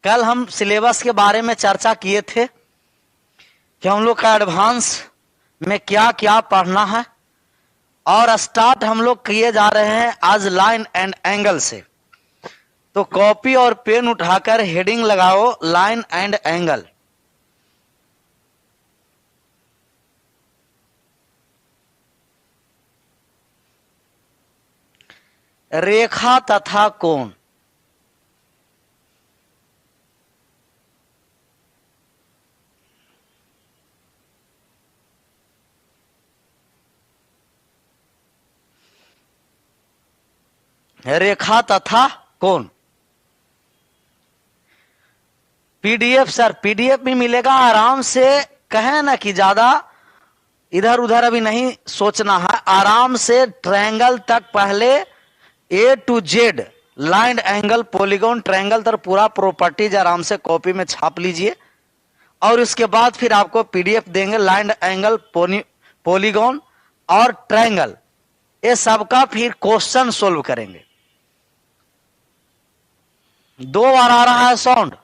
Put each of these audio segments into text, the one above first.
कल हम सिलेबस के बारे में चर्चा किए थे कि हम लोग का एडवांस में क्या क्या पढ़ना है, और स्टार्ट हम लोग किए जा रहे हैं आज लाइन एंड एंगल से। तो कॉपी और पेन उठाकर हेडिंग लगाओ लाइन एंड एंगल। रेखा तथा कोण। रेखा तथा कोण। पीडीएफ सर, पीडीएफ भी मिलेगा आराम से। कहे ना कि ज्यादा इधर उधर अभी नहीं सोचना है, आराम से ट्रायंगल तक पहले A to Z line angle polygon triangle तक पूरा प्रॉपर्टीज आराम से कॉपी में छाप लीजिए, और उसके बाद फिर आपको पीडीएफ देंगे लाइन एंगल पॉलीगॉन और ट्रायंगल, ये सबका फिर क्वेश्चन सोल्व करेंगे। 2 बार आ रहा है साउंड,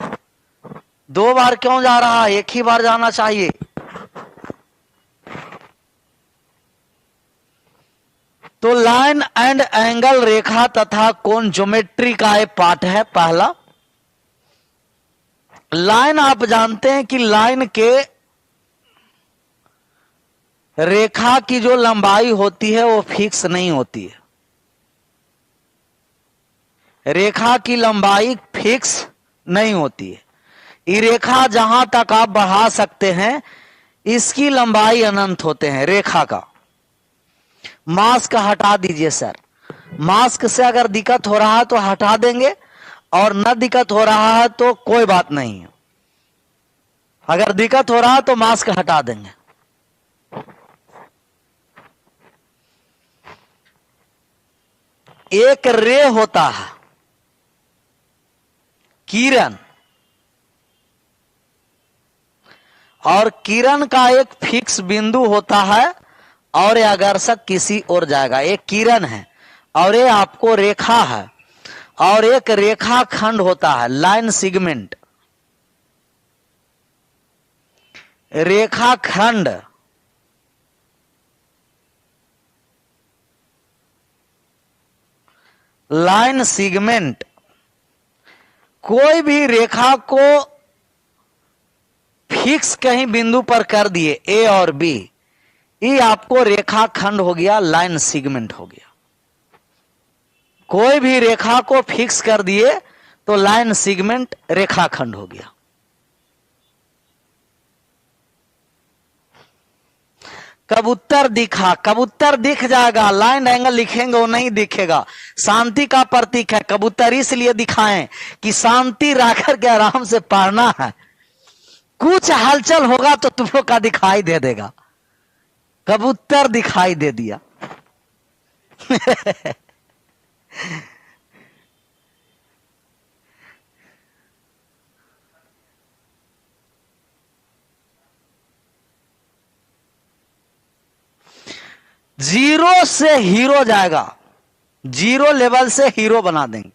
2 बार क्यों जा रहा है, एक ही बार जाना चाहिए। तो लाइन एंड एंगल रेखा तथा कोण ज्योमेट्री का एक पार्ट है पहला। लाइन आप जानते हैं कि लाइन के रेखा की जो लंबाई होती है वो फिक्स नहीं होती है। रेखा की लंबाई फिक्स नहीं होती है। ये रेखा जहां तक आप बढ़ा सकते हैं, इसकी लंबाई अनंत होते हैं रेखा का। मास्क हटा दीजिए सर, मास्क से अगर दिक्कत हो रहा है तो हटा देंगे, और न दिक्कत हो रहा है तो कोई बात नहीं है। अगर दिक्कत हो रहा है तो मास्क हटा देंगे। एक रे होता है, किरण, और किरण का एक फिक्स बिंदु होता है और ये आकर्षक किसी और जाएगा। एक किरण है और ये आपको रेखा है, और एक रेखा खंड होता है लाइन सेगमेंट। रेखा खंड लाइन सेगमेंट, कोई भी रेखा को फिक्स कहीं बिंदु पर कर दिए ए और बी, ये आपको रेखा खंड हो गया, लाइन सेगमेंट हो गया। कोई भी रेखा को फिक्स कर दिए तो लाइन सेगमेंट रेखा खंड हो गया। कबूतर दिखा, कबूतर दिख जाएगा, लाइन एंगल लिखेंगे वो नहीं दिखेगा। शांति का प्रतीक है कबूतर, इसलिए दिखाएं कि शांति रखकर के आराम से पढ़ना है। कुछ हलचल होगा तो तुम लोग का दिखाई दे देगा। कबूतर दिखाई दे दिया। जीरो से हीरो जाएगा, जीरो लेवल से हीरो बना देंगे,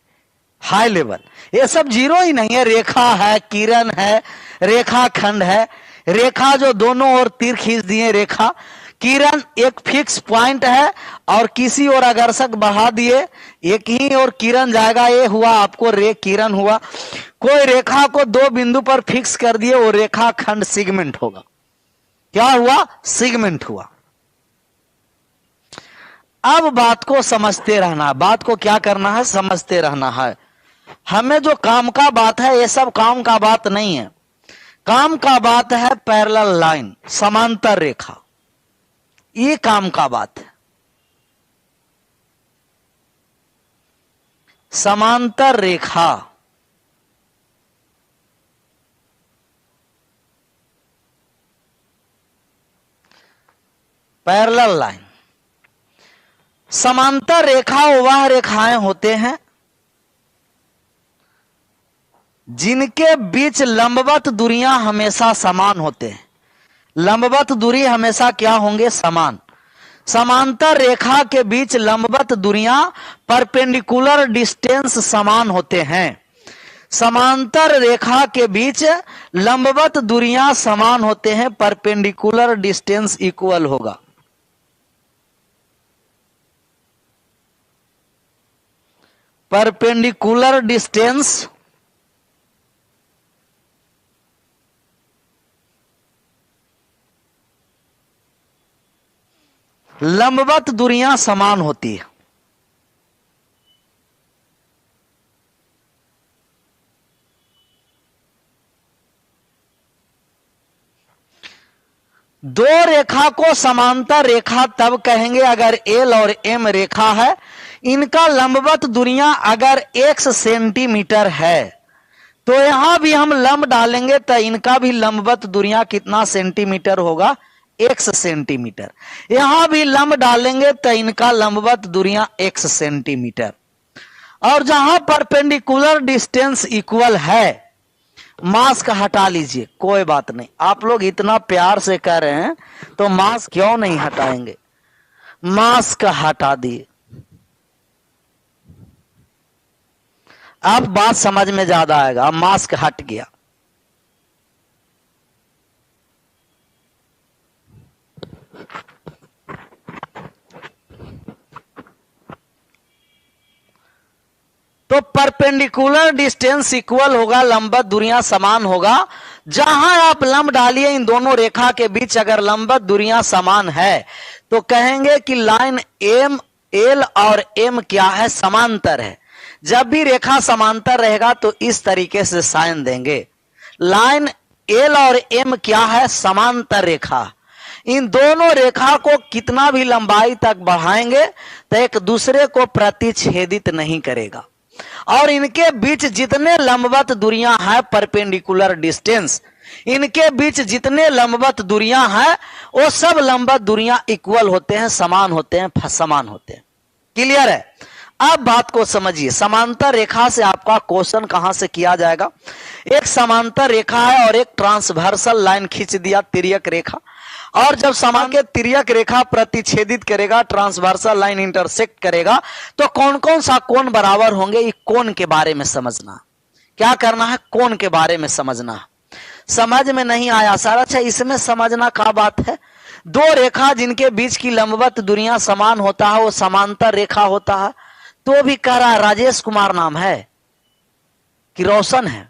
हाई लेवल। ये सब जीरो ही नहीं है, रेखा है, किरण है, रेखा खंड है। रेखा जो दोनों ओर तीर खींच दिए रेखा। किरण एक फिक्स पॉइंट है और किसी और आकर्षक बढ़ा दिए, एक ही और किरण जाएगा, ये हुआ आपको रे किरण हुआ। कोई रेखा को 2 बिंदु पर फिक्स कर दिए, वो रेखा खंड सेगमेंट होगा। क्या हुआ, सेगमेंट हुआ। अब बात को समझते रहना, बात को क्या करना है, समझते रहना है। हमें जो काम का बात है, ये सब काम का बात नहीं है। काम का बात है पैरेलल लाइन, समांतर रेखा, ये काम का बात है। समांतर रेखा, पैरेलल लाइन। समांतर रेखा वह रेखाएं होते हैं जिनके बीच लंबवत दूरियां हमेशा समान होते हैं। लंबवत दूरी हमेशा क्या होंगे, समान। समांतर रेखा के बीच लंबवत दूरियां परपेंडिकुलर डिस्टेंस समान होते हैं। समांतर रेखा के बीच लंबवत दूरियां समान होते हैं, परपेंडिकुलर डिस्टेंस इक्वल होगा। परपेंडिकुलर डिस्टेंस लंबवत दूरियां समान होती है। दो रेखा को समांतर रेखा तब कहेंगे अगर एल और एम रेखा है, इनका लंबवत दूरियां अगर x सेंटीमीटर है, तो यहां भी हम लंब डालेंगे तो इनका भी लंबवत दूरियां कितना सेंटीमीटर होगा, x सेंटीमीटर। यहां भी लंब डालेंगे तो इनका लंबवत दूरियां x सेंटीमीटर। और जहां परपेंडिकुलर डिस्टेंस इक्वल है, मास्क हटा लीजिए, कोई बात नहीं। आप लोग इतना प्यार से कह रहे हैं तो मास्क क्यों नहीं हटाएंगे, मास्क हटा दिए। अब बात समझ में ज्यादा आएगा। मास्क हट गया। तो परपेंडिकुलर डिस्टेंस इक्वल होगा, लंबवत दूरियां समान होगा। जहां आप लंब डालिए इन दोनों रेखा के बीच अगर लंबवत दूरियां समान है तो कहेंगे कि लाइन एम एल और एम क्या है, समांतर है। जब भी रेखा समांतर रहेगा तो इस तरीके से साइन देंगे, लाइन एल और एम क्या है, समांतर रेखा। इन दोनों रेखा को कितना भी लंबाई तक बढ़ाएंगे तो एक दूसरे को प्रतिच्छेदित नहीं करेगा। और इनके बीच जितने लंबवत दूरियां हैं, परपेंडिकुलर डिस्टेंस, इनके बीच जितने लंबवत दूरियां हैं वो सब लंबवत दूरियां इक्वल होते हैं, समान होते हैं, समान होते हैं। क्लियर है? अब बात को समझिए। समांतर रेखा से आपका क्वेश्चन कहां से किया जाएगा, एक समांतर रेखा है और एक ट्रांसवर्सल लाइन खींच दिया, तिर्यक रेखा। और जब समान के तिर्यक रेखा प्रतिच्छेदित करेगा, ट्रांसवर्सल लाइन इंटरसेक्ट करेगा, तो कौन कौन सा कोण बराबर होंगे, ये कोण के बारे में समझना। क्या करना है, कोण के बारे में समझना। समझ में नहीं आया सर? अच्छा, इसमें समझना क्या बात है। दो रेखा जिनके बीच की लंबवत दूरियां समान होता है वो समांतर रेखा होता है। तो भी कह रहा है राजेश कुमार नाम है कि रोशन है,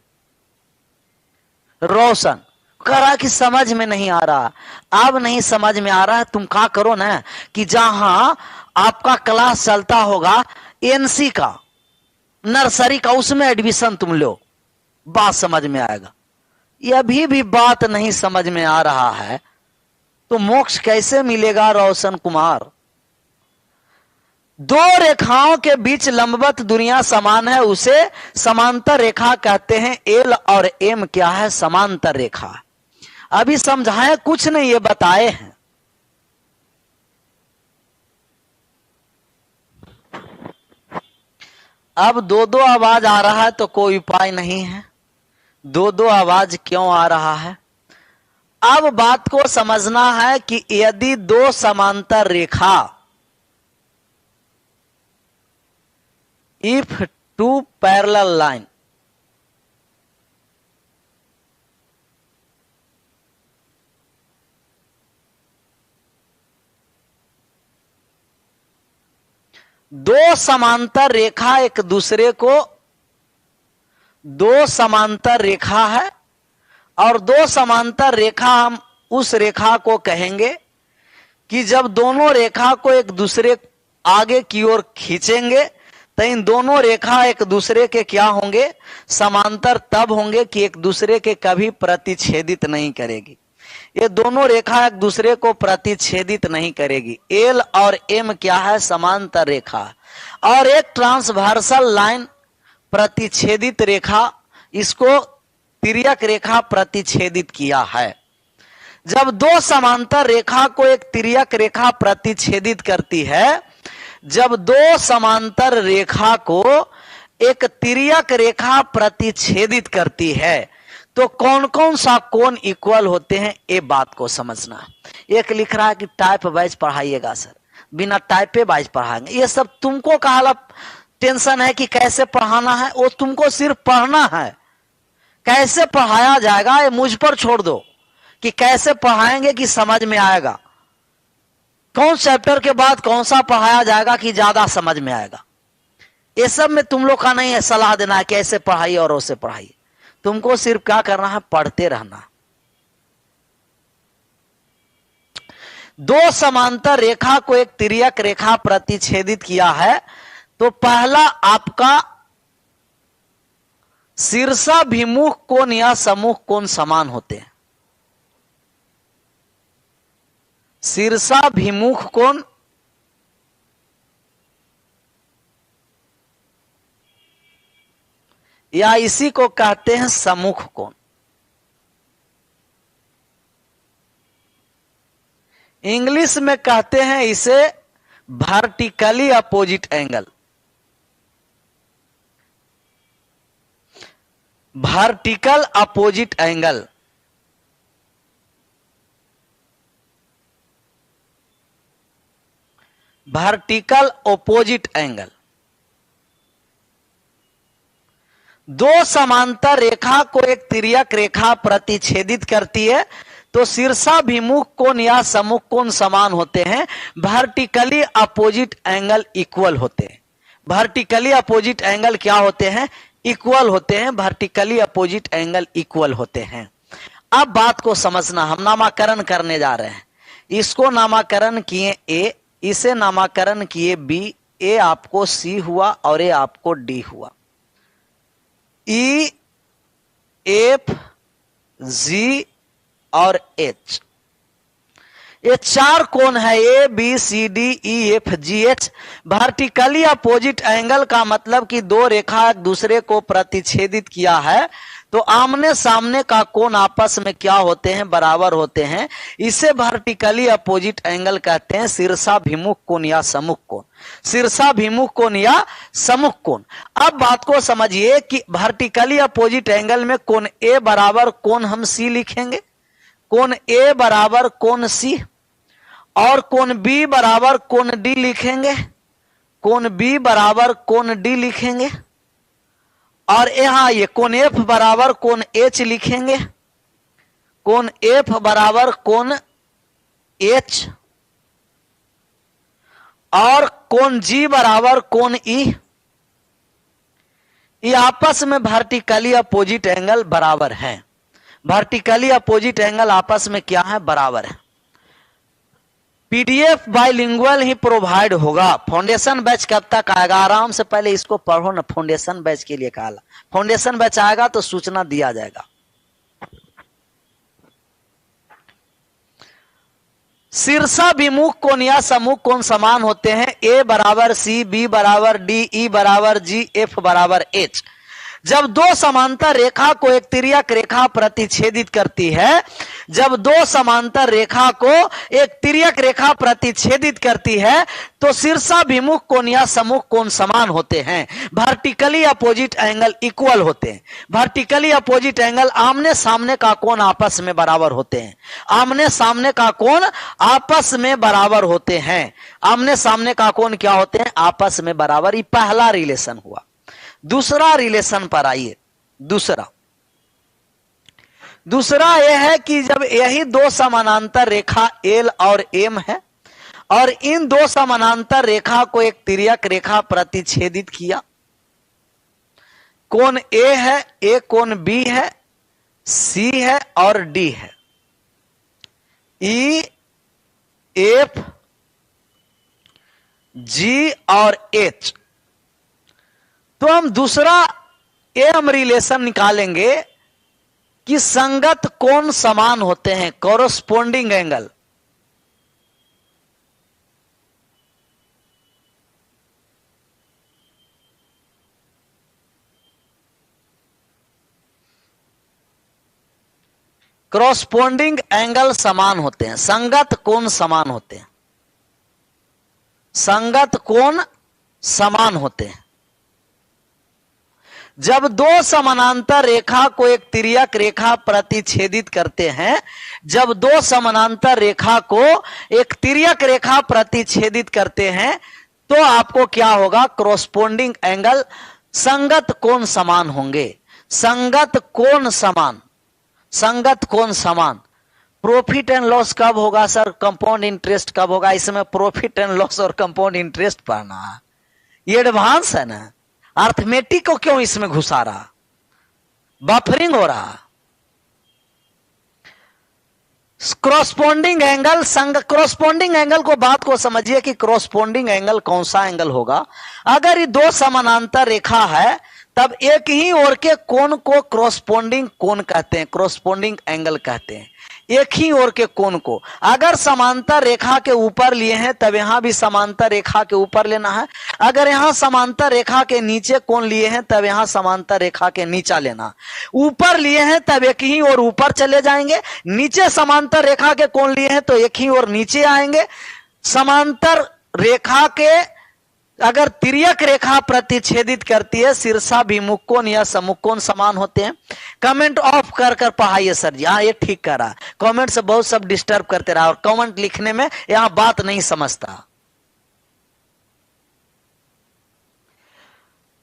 रोशन कह रहा कि समझ में नहीं आ रहा। अब नहीं समझ में आ रहा है, तुम क्या करो ना कि जहां आपका क्लास चलता होगा एनसी का, नर्सरी का, उसमें एडमिशन तुम लो, बात समझ में आएगा। ये अभी भी बात नहीं समझ में आ रहा है तो मोक्ष कैसे मिलेगा रोशन कुमार। दो रेखाओं के बीच लंबवत दूरियां समान है, उसे समांतर रेखा कहते हैं। एल और एम क्या है, समांतर रेखा। अभी समझाए कुछ नहीं, ये बताए हैं। अब दो दो आवाज आ रहा है तो कोई उपाय नहीं है। दो दो आवाज क्यों आ रहा है? अब बात को समझना है कि यदि दो समांतर रेखा, इफ टू पैरेलल लाइन, दो समांतर रेखा एक दूसरे को, दो समांतर रेखा है और दो समांतर रेखा, हम उस रेखा को कहेंगे कि जब दोनों रेखा को एक दूसरे आगे की ओर खींचेंगे तो इन दोनों रेखा एक दूसरे के क्या होंगे, समांतर तब होंगे कि एक दूसरे के कभी प्रतिच्छेदित नहीं करेगी। ये दोनों रेखा एक दूसरे को प्रतिच्छेदित नहीं करेगी। एल और एम क्या है, समांतर रेखा। और एक ट्रांसवर्सल लाइन प्रतिच्छेदित रेखा, इसको तिर्यक रेखा प्रतिच्छेदित किया है। जब दो समांतर रेखा को एक तिर्यक रेखा प्रतिच्छेदित करती है, जब दो समांतर रेखा को एक तिर्यक रेखा प्रतिच्छेदित करती है तो कौन कौन सा कोण इक्वल होते हैं, ये बात को समझना। एक लिख रहा है कि टाइप वाइज पढ़ाइएगा सर, बिना टाइपे वाइज पढ़ाएंगे। ये सब तुमको कहा टेंशन है कि कैसे पढ़ाना है, वो तुमको सिर्फ पढ़ना है। कैसे पढ़ाया जाएगा ये मुझ पर छोड़ दो, कि कैसे पढ़ाएंगे कि समझ में आएगा, कौन चैप्टर के बाद कौन सा पढ़ाया जाएगा कि ज्यादा समझ में आएगा। ये सब में तुम लोग का नहीं है सलाह देना है कि ऐसे पढ़ाइए और वैसे पढ़ाइए। तुमको सिर्फ क्या करना है, पढ़ते रहना। दो समांतर रेखा को एक तिर्यक रेखा प्रतिच्छेदित किया है, तो पहला आपका शीर्षाभिमुख कोण या सम्मुख कोण समान होते हैं। शीर्षाभिमुख कोण या इसी को कहते हैं सम्मुख कोण। इंग्लिश में कहते हैं इसे vertically opposite angle. Vertical opposite angle. Vertical opposite angle. दो समांतर रेखा को एक तिर्यक रेखा प्रतिच्छेदित करती है, तो शीर्षाभिमुख कोण या सम्मुख कोण समान होते हैं। वर्टिकली अपोजिट एंगल इक्वल होते हैं। वर्टिकली अपोजिट एंगल क्या होते हैं, इक्वल होते हैं। वर्टिकली अपोजिट एंगल इक्वल होते हैं। अब बात को समझना, हम नामाकरण करने जा रहे हैं। इसको नामाकरण किए ए, इसे नामाकरण किए बी, ए आपको सी हुआ और ए आपको डी हुआ। ई, एफ, जी और एच, ये चार कोण है, A B C D E F G H. Vertically opposite angle का मतलब कि दो रेखा एक दूसरे को प्रतिच्छेदित किया है, तो आमने सामने का कोण आपस में क्या होते हैं, बराबर होते हैं। इसे वर्टिकली अपोजिट एंगल कहते हैं। शीर्षाभिमुख कोण या सम्मुख कोण। शीर्षाभिमुख कोण या सम्मुख कोण। अब बात को समझिए कि वर्टिकली अपोजिट एंगल में कोण ए बराबर कोण हम सी लिखेंगे, कोण ए बराबर कोण सी, और कोण बी बराबर कोण डी लिखेंगे, कोण बी बराबर कोण डी लिखेंगे, और यहां ये कोण एफ बराबर कोण एच लिखेंगे, कोण एफ बराबर कोण एच, और कोण जी बराबर कोण ई। ये आपस में वर्टिकली अपोजिट एंगल बराबर है। वर्टिकली अपोजिट एंगल आपस में क्या है, बराबर है। पीडीएफ बाइलिंगुअल ही प्रोवाइड होगा। फाउंडेशन बैच कब तक आएगा, आराम से पहले इसको पढ़ो ना। फाउंडेशन बैच के लिए कहा, फाउंडेशन बैच आएगा तो सूचना दिया जाएगा। शीर्षाभिमुख कोण या सम्मुख कोण समान होते हैं। ए बराबर सी, बी बराबर डी, ई बराबर जी, एफ बराबर एच। जब दो समांतर रेखा को एक तिर्यक रेखा प्रतिच्छेदित करती है, जब दो समांतर रेखा को एक तिर्यक रेखा प्रतिच्छेदित करती है, तो शीर्षाभिमुख कोण या सम्मुख कोण समान होते हैं। वर्टिकली अपोजिट एंगल इक्वल होते हैं। वर्टिकली अपोजिट एंगल आमने सामने का कोण आपस में बराबर होते हैं। आमने सामने का कोण आपस में बराबर होते हैं। आमने सामने का कोण क्या होते हैं, आपस में बराबर। ये पहला रिलेशन हुआ। दूसरा रिलेशन पर आइए। दूसरा यह है कि जब यही दो समानांतर रेखा एल और एम है, और इन दो समानांतर रेखा को एक तिर्यक रेखा प्रतिच्छेदित किया। कोण ए है, ए कोण बी है, सी है और डी है। ई, एफ, जी और एच। तो हम दूसरा एम रिलेशन निकालेंगे कि संगत कोण समान होते हैं, कॉरस्पॉन्डिंग एंगल। कॉरस्पॉन्डिंग एंगल समान होते हैं, संगत कोण समान होते हैं। संगत कोण समान होते हैं। जब दो समानांतर रेखा को एक तिर्यक रेखा प्रतिच्छेदित करते हैं, जब दो समानांतर रेखा को एक तिर्यक रेखा प्रतिच्छेदित करते हैं, तो आपको क्या होगा, कॉरस्पॉन्डिंग एंगल, संगत कोण समान होंगे। संगत कोण समान, संगत कोण समान। प्रॉफिट एंड लॉस कब होगा सर, कंपाउंड इंटरेस्ट कब होगा? इसमें प्रॉफिट एंड लॉस और कंपाउंड इंटरेस्ट पढ़ना, ये एडवांस है ना। अर्थमेटिक को क्यों इसमें घुसा रहा, बफरिंग हो रहा। क्रॉसपॉन्डिंग एंगल, क्रॉसपॉन्डिंग एंगल को, बात को समझिए कि क्रॉसपॉन्डिंग एंगल कौन सा एंगल होगा। अगर ये दो समानांतर रेखा है तब एक ही ओर के कोण को क्रॉसपॉन्डिंग कोण कहते हैं, क्रॉसपॉन्डिंग एंगल कहते हैं। एक ही ओर के कोण को अगर समांतर रेखा के ऊपर लिए हैं तब यहां भी समांतर रेखा के ऊपर लेना है। अगर यहां समांतर रेखा के नीचे कोण लिए हैं तब यहां समांतर रेखा के नीचा लेना। ऊपर लिए हैं तब एक ही ओर ऊपर चले जाएंगे। नीचे समांतर रेखा के कोण लिए हैं तो एक ही ओर नीचे आएंगे। समांतर रेखा के अगर तिर्यक रेखा प्रतिच्छेदित करती है, शीर्षाभिमुख कोण या सम्मुख कोण समान होते हैं। कमेंट ऑफ कर कर पढ़ाइए सर जी, हाँ ये ठीक कर रहा। कमेंट से बहुत सब डिस्टर्ब करते रहा और कमेंट लिखने में यहां बात नहीं समझता।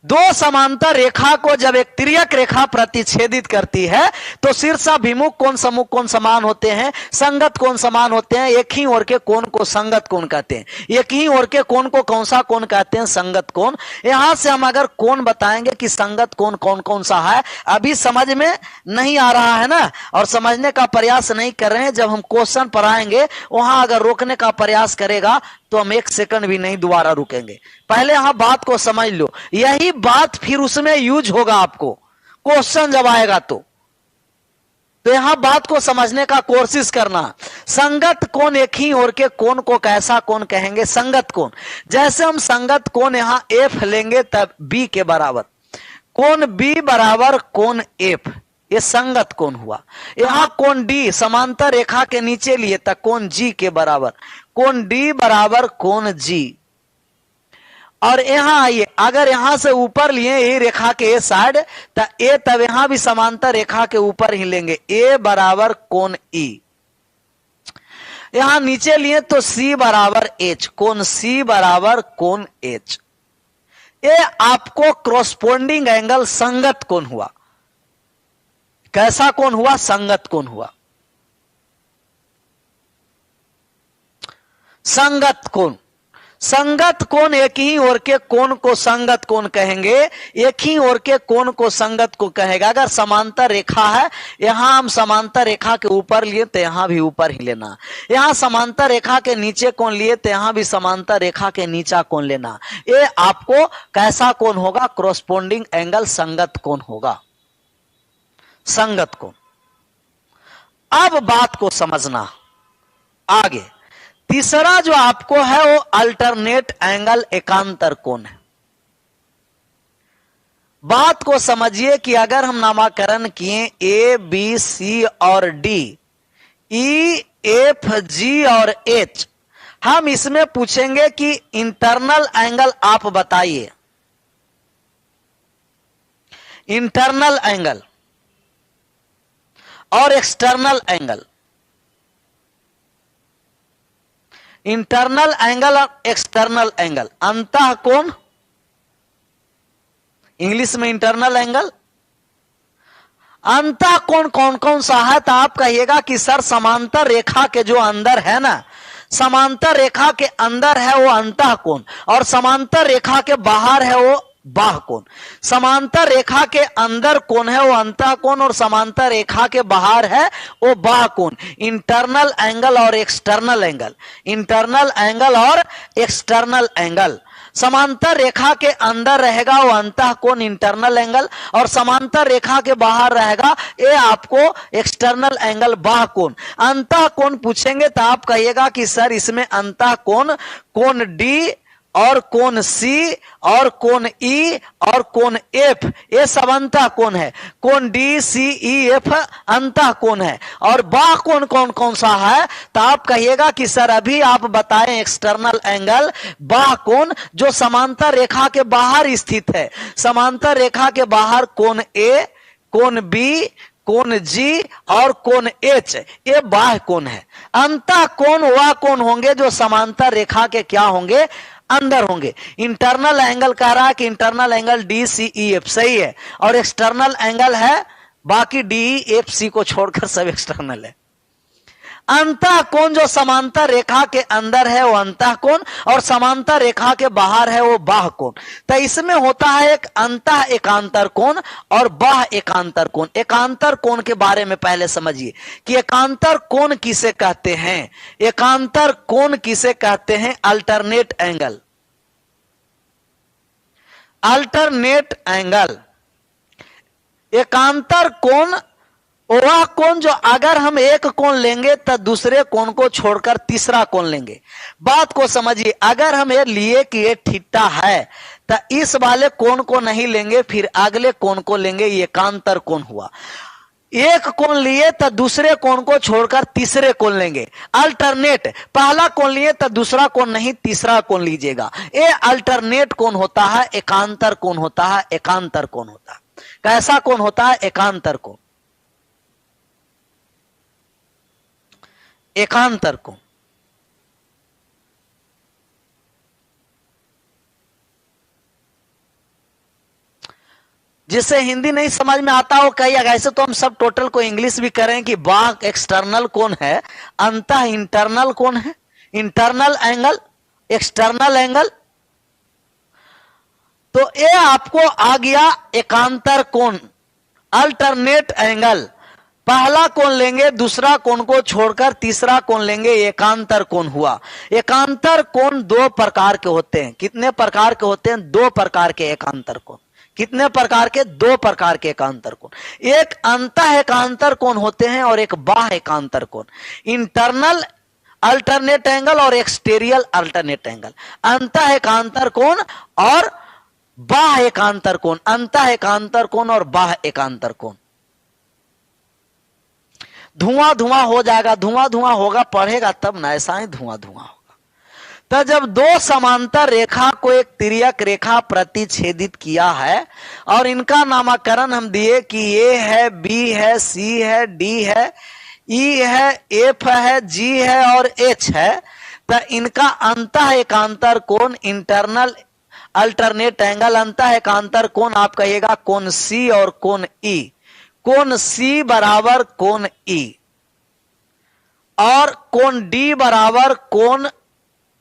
दो समांतर रेखा को जब एक तिर्यक रेखा प्रतिच्छेदित करती है तो शीर्षाभिमुख कोण सम्मुख कोण समान होते हैं, संगत कोण समान होते हैं। एक ही ओर के कोण को संगत कोण कहते हैं। एक ही ओर के कोण को कौन सा कोण कहते हैं, संगत कोण। यहां से हम अगर कोण बताएंगे कि संगत कोण कौन कौन सा है, अभी समझ में नहीं आ रहा है ना, और समझने का प्रयास नहीं कर रहे हैं। जब हम क्वेश्चन पढ़ाएंगे वहां अगर रोकने का प्रयास करेगा तो हम एक सेकंड भी नहीं दोबारा रुकेंगे। पहले यहां बात को समझ लो, यही बात फिर उसमें यूज होगा आपको क्वेश्चन जब आएगा तो यहां बात को समझने का कोशिश करना। संगत कोण, एक ही ओर के कोण को कैसा कोण कहेंगे, संगत कोण। जैसे हम संगत कोण यहां एफ लेंगे तब बी के बराबर, कोण बी बराबर कोण एफ, ये संगत कोण हुआ। यहां कोण डी समांतर रेखा के नीचे लिए तब कोण जी के बराबर, कोण डी बराबर कोण जी। और यहां आइए, अगर यहां से ऊपर लिए ये रेखा के ए साइड तब ए, तब यहां भी समांतर रेखा के ऊपर ही लेंगे, ए बराबर कोण ई। यहां नीचे लिए तो सी बराबर एच, कोण सी बराबर कोण एच। ये आपको क्रॉसपॉन्डिंग एंगल संगत कोण हुआ। कैसा कोण हुआ, संगत कोण हुआ। संगत कोण, संगत कोण एक ही ओर के कोण को संगत कोण कहेंगे। एक ही ओर के कोण को संगत को कहेगा। अगर समांतर रेखा है, यहां हम समांतर रेखा के ऊपर लिए तो यहां भी ऊपर ही लेना। यहां समांतर रेखा के नीचे कोण लिए तो यहां भी समांतर रेखा के नीचा कोण लेना। ये आपको कैसा कोण होगा, क्रॉसपॉन्डिंग एंगल संगत कोण होगा, संगत कोण। अब बात को समझना आगे। तीसरा जो आपको है वो अल्टरनेट एंगल, एकांतर कोण है। बात को समझिए कि अगर हम नामकरण किए ए बी सी और डी, ई एफ जी और एच, हम इसमें पूछेंगे कि इंटरनल एंगल आप बताइए। इंटरनल एंगल और एक्सटर्नल एंगल, इंटरनल एंगल और एक्सटर्नल एंगल, अंतः कोण, इंग्लिश में इंटरनल एंगल। अंतः कोण कौन कौन सा है, तो आप कहिएगा कि सर समांतर रेखा के जो अंदर है ना, समांतर रेखा के अंदर है वो अंतः कोण, और समांतर रेखा के बाहर है वो बाह्य कोण। समांतर रेखा के अंदर कोण है वो अंतः कोण, और समांतर रेखा के बाहर है वो बाह्य कोण। इंटरनल एंगल और एक्सटर्नल एंगल, इंटरनल एंगल और एक्सटर्नल एंगल। समांतर रेखा के अंदर रहेगा वो अंतः कोण, इंटरनल एंगल, और समांतर रेखा के बाहर रहेगा ये आपको एक्सटर्नल एंगल, बाह्य कोण। अंतः कोण पूछेंगे तो आप कहिएगा कि सर इसमें अंतः कोण, कोण डी और कोण सी और कोण ई और कोण एफ, ये सब अंतः कोण है। कोण डी सी ई एफ अंतः कोण है। और बाह्य कोण कौन कौन सा है, तो आप कहिएगा कि सर अभी आप बताएं एक्सटर्नल एंगल, बाह्य कोण जो समांतर रेखा के बाहर स्थित है। समांतर रेखा के बाहर कोण ए, कोण बी, कोण जी और कोण एच, ये बाह्य कोण है। अंतः कोण वह कोण होंगे जो समांतर रेखा के क्या होंगे, अंदर होंगे। इंटरनल एंगल कह रहा है कि इंटरनल एंगल DCEF सही है, और एक्सटर्नल एंगल है बाकी DEFC को छोड़कर सब एक्सटर्नल है। अंतः कोण जो समांतर रेखा के अंदर है वो अंतः कोण, और समांतर रेखा के बाहर है वो बाह्य कोण। तो इसमें होता है एक अंतः एकांतर कोण और बाह्य एकांतर कोण। एकांतर कोण के बारे में पहले समझिए कि एकांतर कोण किसे कहते हैं। एकांतर कोण किसे कहते हैं? Alternate angle. अल्टरनेट एंगल एकांतर कोण वह कोण जो अगर हम एक कोण लेंगे तो दूसरे कोण को छोड़कर तीसरा कोण लेंगे। बात को समझिए, अगर हम ये लिए कि ये थीटा है तो इस वाले कोण को नहीं लेंगे, फिर अगले कोण को लेंगे, ये एकांतर कोण हुआ। एक कोण लिए तो दूसरे कोण को छोड़कर तीसरे कोण लेंगे। अल्टरनेट, पहला कोण लिए तो दूसरा कोण नहीं, तीसरा कोण लीजिएगा। ये अल्टरनेट कोण होता है, एकांतर कोण होता है, एकांतर कोण होता है। कैसा कोण होता है? एकांतर कोण। एकांतर कोण जिसे हिंदी नहीं समझ में आता हो कई, ऐसे तो हम सब टोटल को इंग्लिश भी करें कि बाह्य एक्सटर्नल कोण है, अंतः इंटरनल कोण है, इंटरनल एंगल, एक्सटर्नल एंगल। तो ये आपको आ गया एकांतर कोण, अल्टरनेट एंगल। पहला कोण लेंगे, दूसरा कोण को छोड़कर तीसरा कोण लेंगे, एकांतर कोण हुआ। एकांतर कोण दो प्रकार के होते हैं। कितने प्रकार के होते हैं? दो प्रकार के एकांतर कोण। कितने प्रकार के? दो प्रकार के एकांतर कोण। एक अंतः एकांतर कोण होते हैं और एक बाह्य एकांतर कोण। इंटरनल अल्टरनेट एंगल और एक्सटीरियर अल्टरनेट एंगल। अंतः एकांतर कोण और बाह्य एकांतर कोण। अंतः एकांतर कोण और बाह्य एकांतर कोण। धुआं धुआं हो जाएगा, धुआं धुआं होगा, पढ़ेगा तब ना, ऐसा ही धुआं धुआं होगा। तो जब दो समांतर रेखा को एक तिर्यक रेखा प्रतिच्छेदित किया है और इनका नामकरण हम दिए कि ए है, बी है, सी है, डी है, ई है, एफ है, जी है और एच है, तो इनका अंतः एकांतर कोण, इंटरनल अल्टरनेट एंगल, अंतः एकांतर कोण आप कहिएगा कोण सी और कोण ई। कोण सी बराबर कोण ई और कोण डी बराबर कोण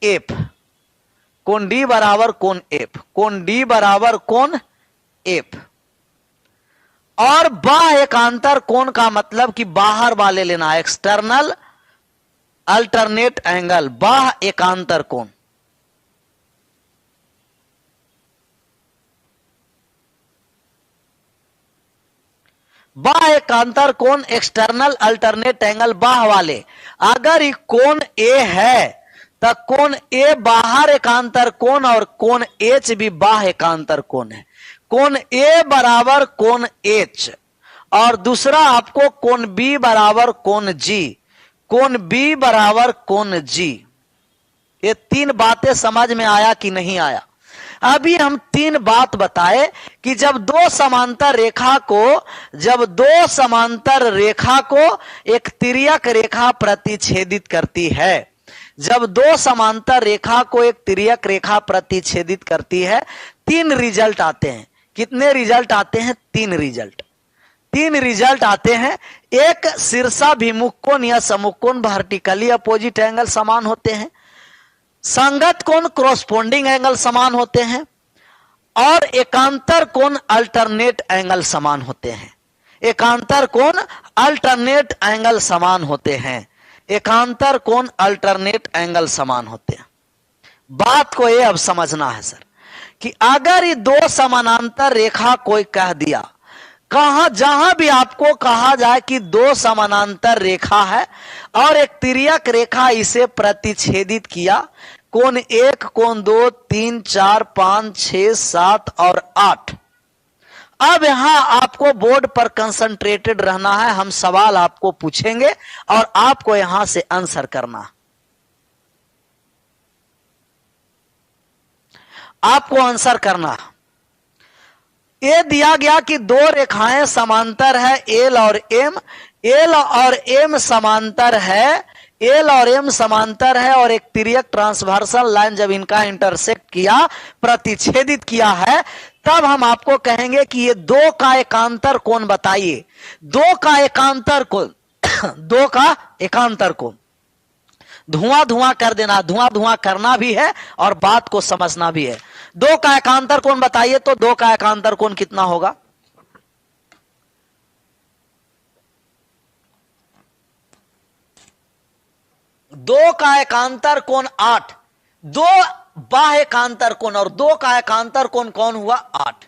एफ। कोण डी बराबर कोण एफ। कोण डी बराबर कोण एफ। और बाह्य एकांतर कोण का मतलब कि बाहर वाले लेना, एक्सटर्नल अल्टरनेट एंगल, बाह्य एकांतर कोण। बाह्य एकांतर कोण, एक्सटर्नल अल्टरनेट एंगल, बाह्य वाले। अगर ये कोण ए है तो कोण ए बाहर एकांतर कोण और कोण एच भी बाह्य एकांतर कोण है। कोण ए बराबर कोण एच और दूसरा आपको कोण बी बराबर कोण जी। कोण बी बराबर कोण जी। ये तीन बातें समझ में आया कि नहीं आया? अभी हम तीन बात बताए कि जब दो समांतर रेखा को एक तिर्यक रेखा प्रतिच्छेदित करती है, जब दो समांतर रेखा को एक तिर्यक रेखा प्रतिच्छेदित करती है, तीन रिजल्ट आते हैं। कितने रिजल्ट आते हैं? तीन रिजल्ट आते हैं। एक, शीर्षाभिमुख कोण या सम्मुख कोण वर्टिकली अपोजिट एंगल समान होते हैं। संगत कोण कॉरस्पॉन्डिंग एंगल समान होते हैं और एकांतर कोण अल्टरनेट एंगल समान होते हैं। एकांतर कोण अल्टरनेट एंगल समान होते हैं। एकांतर कोण अल्टरनेट एंगल समान होते हैं। बात को ये अब समझना है सर कि अगर ये दो समानांतर रेखा कोई कह दिया, कहां जहां भी आपको कहा जाए कि दो समानांतर रेखा है और एक तिर्यक रेखा इसे प्रतिच्छेदित किया, कोण 1, कोण 2, 3, 4, 5, 6, 7 और 8। अब यहां आपको बोर्ड पर कंसंट्रेटेड रहना है। हम सवाल आपको पूछेंगे और आपको यहां से आंसर करना। आपको आंसर करना। ये दिया गया कि दो रेखाएं समांतर है, एल और एम। एल और एम समांतर है एल और एम समांतर है और एक तिर्यक ट्रांसवर्सल लाइन जब इनका इंटरसेक्ट किया, प्रतिच्छेदित किया है, तब हम आपको कहेंगे कि ये दो का एकांतर कोण बताइए। दो का एकांतर कोण दो का एकांतर कोण धुआं धुआं कर देना, धुआं धुआं करना भी है और बात को समझना भी है। दो का एकांतर कोण बताइए, तो दो का एकांतर कोण कितना होगा? दो का एकांतर कोण 8, दो बाह्य एकांतर कोण और दो का एकांतर कोण कौन हुआ? 8।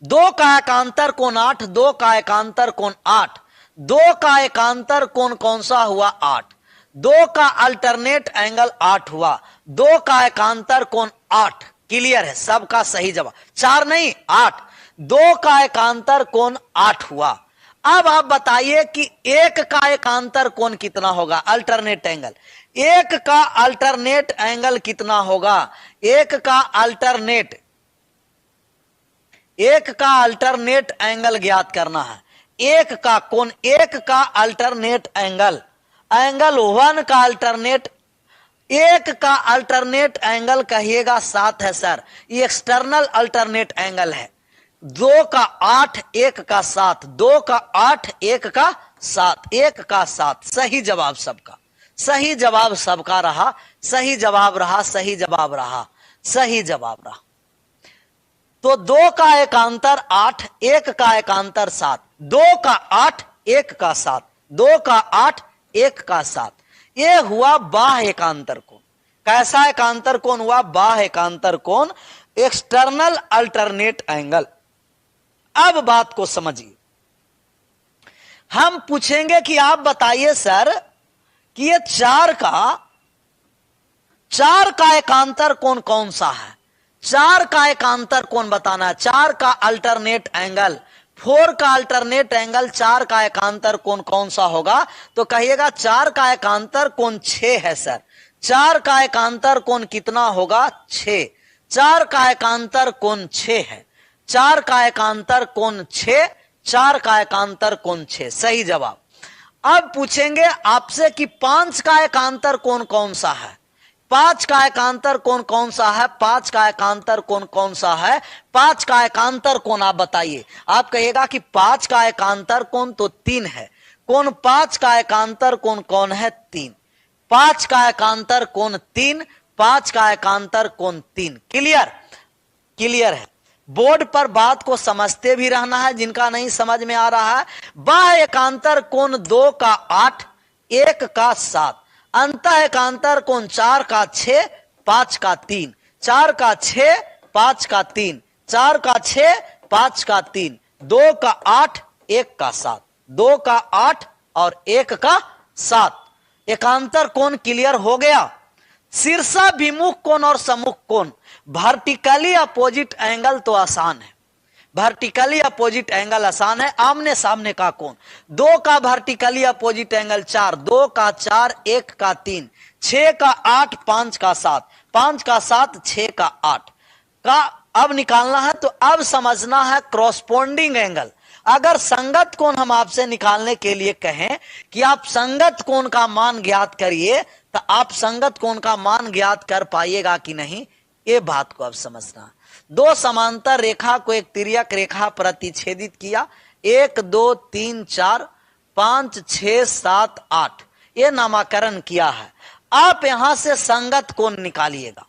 दो का एकांतर कोण 8, दो का एकांतर कोण 8, दो का एकांतर कोण कौन सा हुआ? 8। दो का अल्टरनेट एंगल 8 हुआ, दो का एकांतर कोण 8। क्लियर है? सबका सही जवाब 4 नहीं 8। दो का एकांतर कोण 8 हुआ। अब आप बताइए कि एक का एकांतर कोण कितना होगा? अल्टरनेट एंगल, एक का अल्टरनेट एंगल कितना होगा? एक का अल्टरनेट एंगल ज्ञात करना है। एक का कोण, एक का अल्टरनेट एंगल, एंगल 1 का अल्टरनेट, एक का अल्टरनेट एंगल कहिएगा 7 है सर, ये एक्सटर्नल अल्टरनेट एंगल है। 2 का 8, 1 का 7, 2 का 8, 1 का 7, 1 का 7। सही जवाब सबका, सही जवाब सबका रहा, सही जवाब रहा, सही जवाब रहा, सही जवाब रहा। तो 2 का एकांतर 8, 1 का एकांतर 7, 2 का 8, 1 का 7, 2 का 8, 1 का 7। ये हुआ बाह्य एकांतर कोण। कैसा एकांतर कोण हुआ? बाह्य एकांतर कोण, एक्सटर्नल अल्टरनेट एंगल। अब बात को समझिए, हम पूछेंगे कि आप बताइए सर कि ये 4 का एकांतर कोण कौन सा है? 4 का एकांतर कोण बताना है। 4 का अल्टरनेट एंगल, 4 का अल्टरनेट एंगल, 4 का एकांतर कोण कौन सा होगा? तो कहिएगा 4 का एकांतर कोण 6 है सर। 4 का एकांतर कोण कितना होगा? 6। 4 का एकांतर कोण 6 है। 4 का एकांतर कोण 6, 4 का एकांतर कोण 6। सही जवाब। अब पूछेंगे आपसे कि 5 का एकांतर कोण कौन सा है? 5 का एकांतर कोण कौन सा है? 5 का एकांतर कोण कौन सा है? 5 का एकांतर कोण आप बताइए। आप कहिएगा कि 5 का एकांतर कोण तो 3 है। कोण 5 का एकांतर कोण कौन है? 3। 5 का एकांतर कोण 3, 5 का एकांतर कोण 3। क्लियर? क्लियर है। बोर्ड पर बात को समझते भी रहना है, जिनका नहीं समझ में आ रहा है। बाह्य एकांतर कोण 2 का 8, 1 का 7, अंतः एकांतर कोण 4 का 6, 5 का 3, 4 का 6, 5 का 3, 4 का 6, 5 का 3, 2 का 8, 1 का 7, 2 का 8 और 1 का 7। एकांतर कोण क्लियर हो गया। शीर्षाभिमुख कोण और सम्मुख कोण, वर्टिकली अपोजिट एंगल तो आसान है। वर्टिकली अपोजिट एंगल आसान है। आमने सामने का कोण, 2 का वर्टिकली अपोजिट एंगल 4, 2 का 4, 1 का 3, 6 का 8, 5 का 7, 5 का 7, 6 का 8 का अब निकालना है। तो अब समझना है क्रॉसपोंडिंग एंगल। अगर संगत कोण हम आपसे निकालने के लिए कहें कि आप संगत कोण का मान ज्ञात करिए, तो आप संगत कोण का मान ज्ञात कर पाइएगा कि नहीं, ये बात को अब समझना। दो समांतर रेखा को एक तिर्यक रेखा प्रतिच्छेदित किया। 1 2 3 4 5 6 7 8 ये नामकरण किया है। आप यहां से संगत कोण निकालिएगा।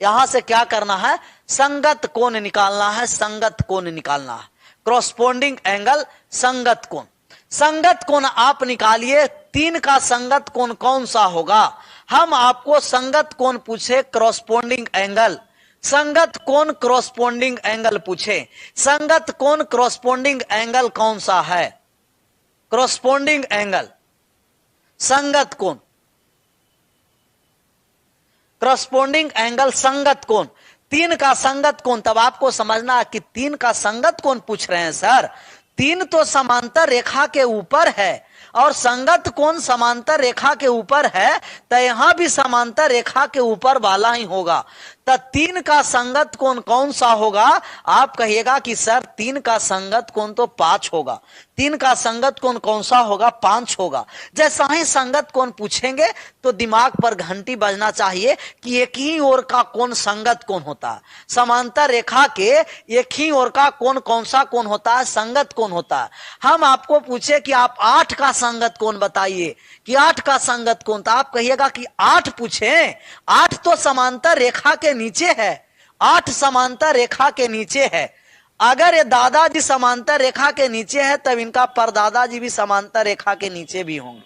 यहां से क्या करना है? संगत कोण निकालना है। संगत कोण निकालना है। क्रॉसपोंडिंग एंगल, संगत कोण। संगत कोण आप निकालिए। 3 का संगत कोण कौन सा होगा? हम आपको संगत कोण पूछे, क्रॉसपोंडिंग एंगल। संगत कोण क्रॉसपोंडिंग एंगल पूछे। संगत कोण क्रॉसपोंडिंग एंगल कौन सा है? क्रॉसपोंडिंग एंगल, संगत कोण, क्रॉसपोंडिंग एंगल, संगत कोण। 3 का संगत कोण, तब आपको समझना है कि 3 का संगत कोण पूछ रहे हैं सर। 3 तो समांतर रेखा के ऊपर है और संगत कोण समांतर रेखा के ऊपर है, तो यहां भी समांतर रेखा के ऊपर वाला ही होगा। तो 3 का संगत कोण कौन सा होगा? आप कहिएगा कि सर 3 का संगत कोण तो 5 होगा। 3 का संगत कोण कौन सा होगा? 5 होगा। जैसा ही संगत कोण पूछेंगे तो दिमाग पर घंटी बजना चाहिए कि एक ही ओर का कोण संगत कोण होता है। समांतर रेखा के एक ही ओर का कोण कौन सा कोण होता है? संगत कोण होता है। हम आपको पूछे कि आप 8 का संगत कोण बताइए कि 8 का संगत कोण, तो आप कहिएगा कि 8 पूछे, 8 तो समांतर रेखा के नीचे है, 8 समांतर रेखा के नीचे है। अगर ये दादाजी समांतर रेखा के नीचे है तब इनका परदादाजी भी समांतर रेखा के नीचे भी होंगे,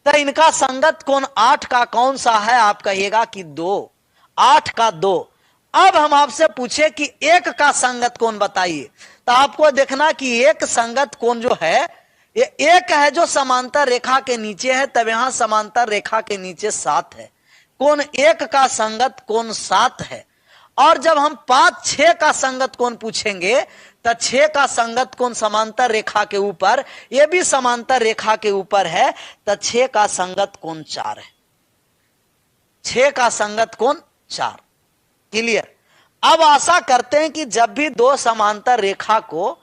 तो इनका संगत कोण 8 का कौन सा है? आप कहिएगा कि 2, 8 का 2। अब हम आपसे पूछे कि 1 का संगत कोण बताइए, तो आपको देखना कि एक संगत कोण जो है ये 1 है जो समांतर रेखा के नीचे है, तब यहां समांतर रेखा के नीचे 7 है। कोण 1 का संगत कोण 7 है। और जब हम 5, 6 का संगत कोण पूछेंगे तो 6 का संगत कोण समांतर रेखा के ऊपर, यह भी समांतर रेखा के ऊपर है, तो 6 का संगत कोण 4 है। 6 का संगत कोण 4। क्लियर? अब आशा करते हैं कि जब भी 2 समांतर रेखा को,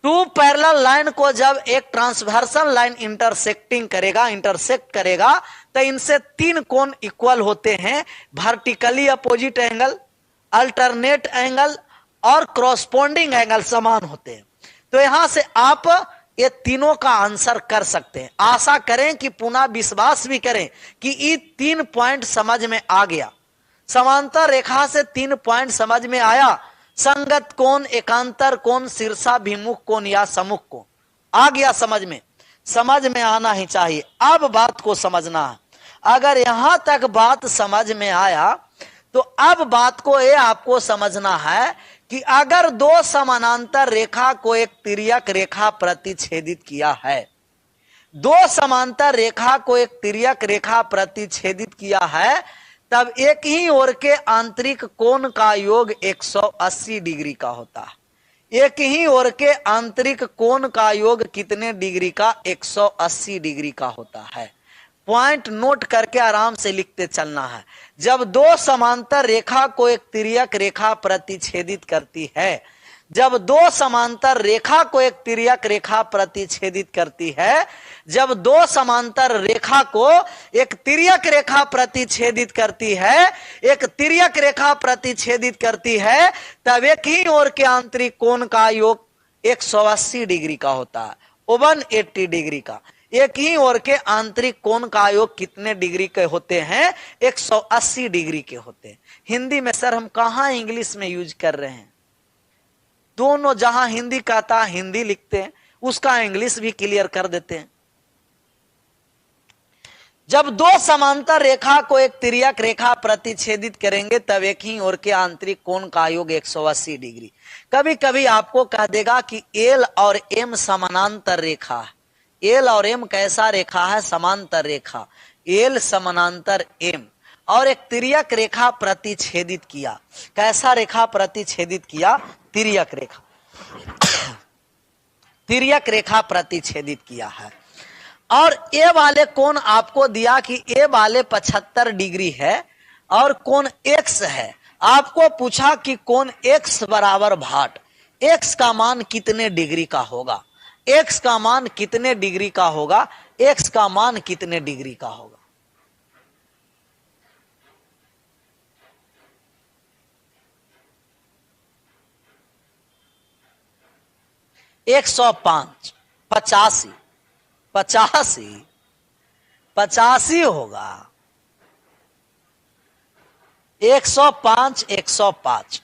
2 पैरेलल लाइन को जब एक ट्रांसवर्सल लाइन इंटरसेक्ट करेगा तो इनसे 3 कोण इक्वल होते हैं। Vertically opposite angle, alternate angle और क्रॉसपोंडिंग एंगल समान होते हैं। तो यहां से आप ये तीनों का आंसर कर सकते हैं। आशा करें कि पुनः विश्वास भी करें कि ये 3 पॉइंट समझ में आ गया। समांतर रेखा से 3 पॉइंट समझ में आया। संगत कोण, एकांतर कोण, शीर्षाभिमुख कोण या सम्मुख कोण आ गया समझ में आना ही चाहिए। अब बात को समझना है। अगर यहां तक बात समझ में आया तो अब बात को ये आपको समझना है कि अगर 2 समानांतर रेखा को एक तिर्यक रेखा प्रतिच्छेदित किया है, 2 समांतर रेखा को एक तिर्यक रेखा प्रतिच्छेदित किया है, तब एक ही ओर के आंतरिक कोण का योग 180 डिग्री का होता है। एक ही ओर के आंतरिक कोण का योग कितने डिग्री का? 180 डिग्री का होता है। पॉइंट नोट करके आराम से लिखते चलना है। जब 2 समांतर रेखा को एक तिर्यक रेखा प्रतिच्छेदित करती है, जब 2 समांतर रेखा को एक तिर्यक रेखा प्रतिच्छेदित करती है, जब 2 समांतर रेखा को एक तिर्यक रेखा प्रतिच्छेदित करती है, एक तिर्यक रेखा प्रतिच्छेदित करती है, तब एक ही ओर के आंतरिक कोण का योग 180 डिग्री का होता है, 180 डिग्री का। एक ही ओर के आंतरिक कोण का योग कितने डिग्री के होते हैं? 180 डिग्री के होते हैं। हिंदी में सर हम कहां इंग्लिश में यूज कर रहे हैं? दोनों, जहां हिंदी कहता है हिंदी लिखते हैं, उसका इंग्लिश भी क्लियर कर देते हैं। जब 2 समांतर रेखा को एक तिर्यक रेखा प्रतिच्छेदित करेंगे तब एक ही ओर के आंतरिक कोण का योग 180 डिग्री। कभी कभी आपको कह देगा कि एल और एम समानांतर रेखा है। एल और एम कैसा रेखा है? समांतर रेखा। एल समानांतर एम, और एक तिर्यक रेखा प्रतिच्छेदित किया। कैसा रेखा प्रतिच्छेदित किया? तिर्यक रेखा। तिर्यक रेखा प्रतिच्छेदित किया है। और ए वाले कोण आपको दिया कि ए वाले 75 डिग्री है और कोण एक्स है। आपको पूछा कि कोण एक्स बराबर भाट, एक्स का मान कितने डिग्री का होगा? एक्स का मान कितने डिग्री का होगा? एक्स का मान कितने डिग्री का होगा? एक 105, 85, 85, 85 होगा। 105, 105।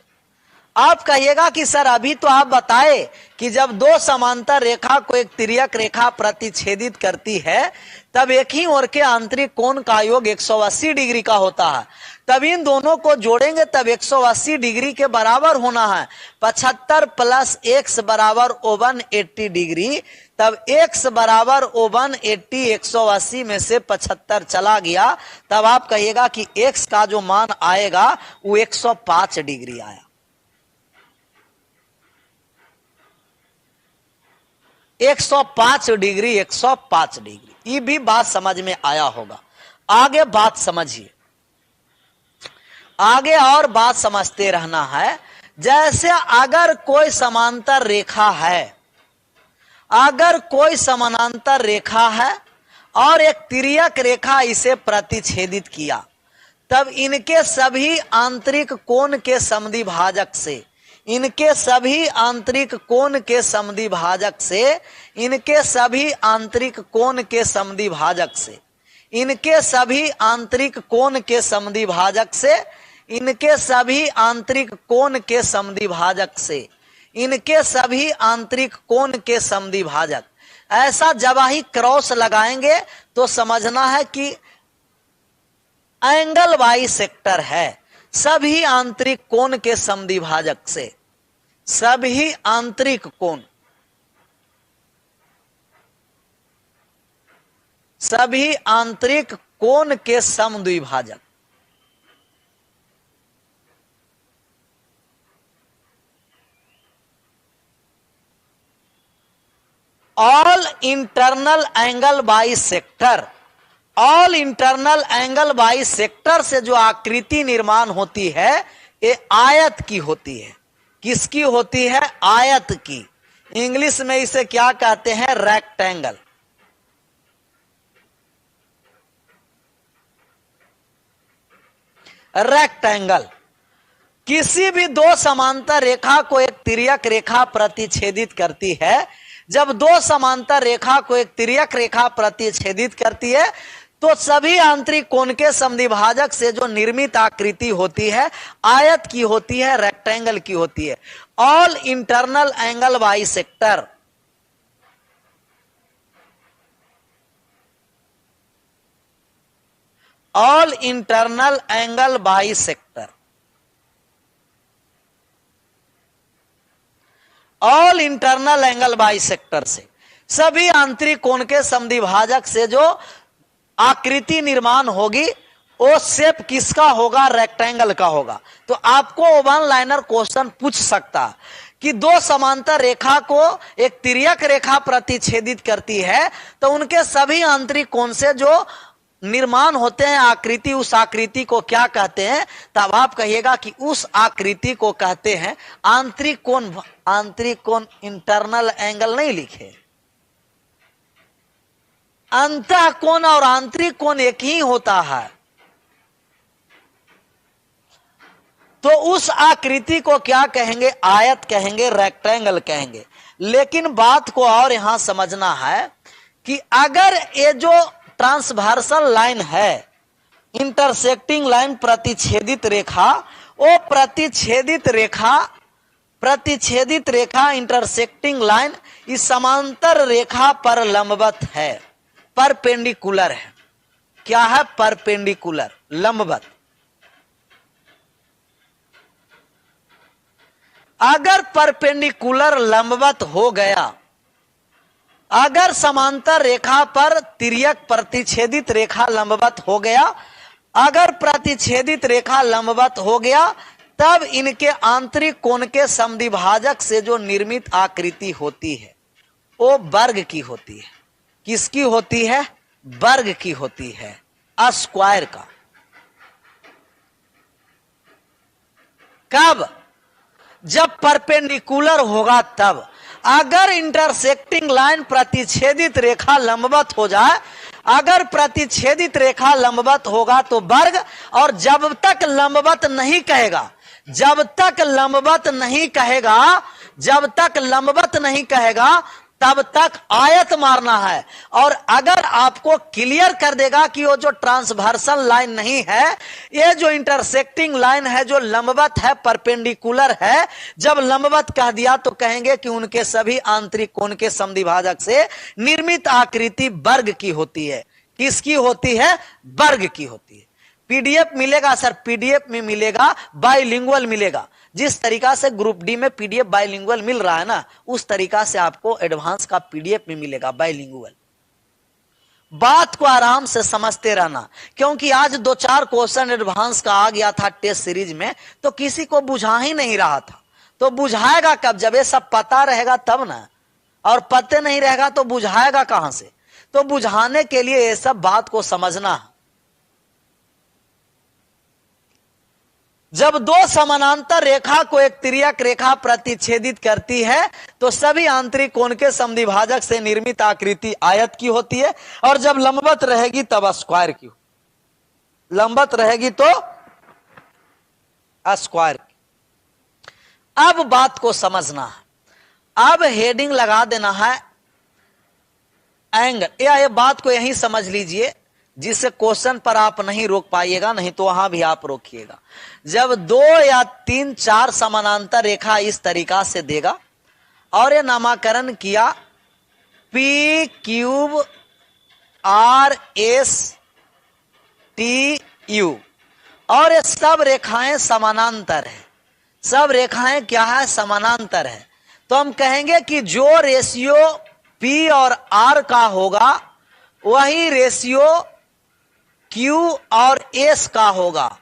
आप कहिएगा कि सर अभी तो आप बताए कि जब 2 समांतर रेखा को एक तिर्यक रेखा प्रतिच्छेदित करती है तब एक ही ओर के आंतरिक कोण का योग 180 डिग्री का होता है। तब इन दोनों को जोड़ेंगे तब 180 डिग्री के बराबर होना है। 75 प्लस एक्स बराबर 180 डिग्री। तब एक्स बराबर 180, 180 में से 75 चला गया, तब आप कहिएगा कि एक्स का जो मान आएगा वो 105 डिग्री आया। 105 डिग्री, 105 डिग्री। ये भी बात समझ में आया होगा। आगे बात समझिए, आगे और बात समझते रहना है। जैसे अगर कोई समांतर रेखा है अगर कोई समानांतर रेखा है और एक तिर्यक रेखा इसे प्रतिच्छेदित किया, तब इनके सभी आंतरिक कोण के समद्विभाजक से, इनके सभी आंतरिक कोण के समद्विभाजक से, इनके सभी आंतरिक कोण के समद्विभाजक से, इनके सभी आंतरिक कोण के समद्विभाजक से, इनके सभी आंतरिक कोण के समद्विभाजक से, इनके सभी आंतरिक कोण के समद्विभाजक, ऐसा जब ही क्रॉस लगाएंगे तो समझना है कि एंगल बाइसेक्टर है। सभी आंतरिक कोण के समद्विभाजक से, सभी आंतरिक कोण, सभी आंतरिक कोण के समद्विभाजक, all internal angle bisector, all internal angle bisector से जो आकृति निर्माण होती है ये आयत की होती है। किसकी होती है? आयत की। इंग्लिश में इसे क्या कहते हैं? रेक्टेंगल। रेक्टेंगल। किसी भी दो समांतर रेखा को एक तिर्यक रेखा प्रतिच्छेदित करती है, जब दो समांतर रेखा को एक तिर्यक रेखा प्रतिच्छेदित करती है तो सभी आंतरिक कोण के समद्विभाजक से जो निर्मित आकृति होती है आयत की होती है, रेक्टेंगल की होती है। All internal angle bisector, all internal angle bisector, all internal angle bisector से सभी आंतरिक कोण के समद्विभाजक से जो आकृति निर्माण होगी वो शेप किसका होगा? रेक्टेंगल का होगा। तो आपको वन लाइनर क्वेश्चन पूछ सकता कि दो समांतर रेखा को एक तिर्यक रेखा प्रतिच्छेदित करती है तो उनके सभी आंतरिक कोण से जो निर्माण होते हैं आकृति, उस आकृति को क्या कहते हैं? तब आप कहिएगा कि उस आकृति को कहते हैं आंतरिक कोण। आंतरिक कोण, इंटरनल एंगल नहीं लिखे, अंतः कोण और आंतरिक कोण एक ही होता है। तो उस आकृति को क्या कहेंगे? आयत कहेंगे, रेक्टेंगल कहेंगे। लेकिन बात को और यहां समझना है कि अगर ये जो ट्रांसवर्सल लाइन है, इंटरसेक्टिंग लाइन, प्रतिच्छेदित रेखा, वो प्रतिच्छेदित रेखा इंटरसेक्टिंग लाइन इस समांतर रेखा पर लंबवत है, परपेंडिकुलर है। क्या है? परपेंडिकुलर, लंबवत। अगर परपेंडिकुलर लंबवत हो गया, अगर समांतर रेखा पर तिर्यक प्रतिच्छेदित रेखा लंबवत हो गया, अगर प्रतिच्छेदित रेखा लंबवत हो गया, तब इनके आंतरिक कोण के समद्विभाजक से जो निर्मित आकृति होती है वो वर्ग की होती है। किसकी होती है? वर्ग की होती है, स्क्वायर का। कब? जब परपेंडिकुलर होगा तब। अगर इंटरसेक्टिंग लाइन प्रतिच्छेदित रेखा लंबवत हो जाए, अगर प्रतिच्छेदित रेखा लंबवत होगा तो वर्ग, और जब तक लंबवत नहीं कहेगा, जब तक लंबवत नहीं कहेगा, जब तक लंबवत नहीं कहेगा तब तक आयत मारना है। और अगर आपको क्लियर कर देगा कि वो जो ट्रांसवर्सल लाइन नहीं है, ये जो इंटरसेक्टिंग लाइन है जो लंबवत है, परपेंडिकुलर है, जब लंबवत कह दिया तो कहेंगे कि उनके सभी आंतरिक कोण के समद्विभाजक से निर्मित आकृति वर्ग की होती है। किसकी होती है? वर्ग की होती है। पीडीएफ मिलेगा सर, पीडीएफ में मिलेगा, बाइलिंगुअल मिलेगा। जिस तरीका से ग्रुप डी में पीडीएफ बाइलिंगुअल मिल रहा है ना, उस तरीका से आपको एडवांस का पीडीएफ में मिलेगा बाइलिंगुअल। बात को आराम से समझते रहना, क्योंकि आज 2-4 क्वेश्चन एडवांस का आ गया था टेस्ट सीरीज में, तो किसी को बुझा ही नहीं रहा था। तो बुझाएगा कब? जब ये सब पता रहेगा तब ना, और पते नहीं रहेगा तो बुझाएगा कहां से? तो बुझाने के लिए ये सब बात को समझना है। जब दो समानांतर रेखा को एक तिर्यक रेखा प्रतिच्छेदित करती है तो सभी आंतरिक कोण के समद्विभाजक से निर्मित आकृति आयत की होती है, और जब लंबवत रहेगी तब स्क्वायर की, लंबवत रहेगी तो स्क्वायर की। अब बात को समझना है, अब हेडिंग लगा देना है एंगल, या ये बात को यहीं समझ लीजिए जिससे क्वेश्चन पर आप नहीं रोक पाइएगा, नहीं तो वहां भी आप रोकिएगा। जब 2 या 3 4 समानांतर रेखा इस तरीका से देगा और ये नामकरण किया P cube R S T U, और ये सब रेखाएं समानांतर है, सब रेखाएं क्या है, समानांतर है, तो हम कहेंगे कि जो रेशियो P और R का होगा वही रेशियो Q और S का होगा,